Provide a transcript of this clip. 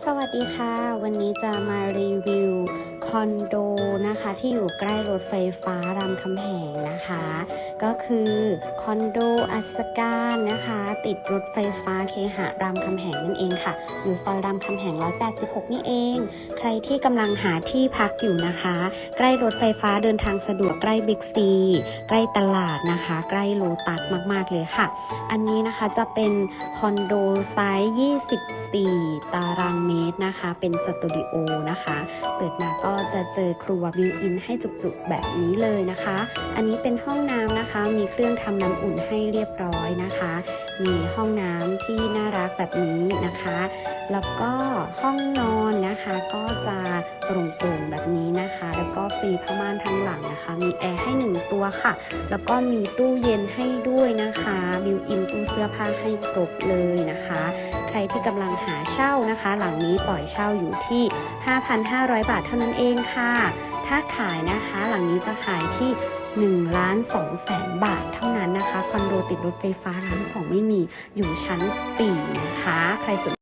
สวัสดีค่ะวันนี้จะมารีวิวคอนโดนะคะที่อยู่ใกล้รถไฟฟ้ารามคำแหงนะคะก็คือคอนโดอัศการนะคะติดรถไฟฟ้าเคหะรามคำแหงนั่นเองค่ะอยู่ซอยรามคำแหง186นี่เองใครที่กำลังหาที่พักอยู่นะคะใกล้รถไฟฟ้าเดินทางสะดวกใกล้บิ๊กซีใกล้ตลาดนะคะใกล้โลตัสมากๆเลยค่ะอันนี้นะคะจะเป็นคอนโดไซส์24ตารางเมตรนะคะเป็นสตูดิโอนะคะเปิดมาก็จะเจอครัวบิวอินให้จุกๆแบบนี้เลยนะคะอันนี้เป็นห้องน้ำนะคะมีเครื่องทำน้ำอุ่นให้เรียบร้อยนะคะมีห้องน้ำที่น่ารักแบบนี้นะคะแล้วก็ห้องนอนนะคะก็จะโปร่งๆแบบนี้นะคะแล้วก็ฟรีผ้าม่านทั้งหลังนะคะมีแอร์ให้1ตัวค่ะแล้วก็มีตู้เย็นให้ด้วยนะคะบิวอินตู้เสื้อผ้าให้ครบเลยนะคะใครที่กำลังหาเช่านะคะหลังนี้ปล่อยเช่าอยู่ที่ 5,500 บาทเท่านั้นเองค่ะถ้าขายนะคะหลังนี้จะขายที่1,200,000 บาทเท่านั้นนะคะคอนโดติดรถไฟฟ้าร้านของไม่มีอยู่ชั้น4นะคะใครสน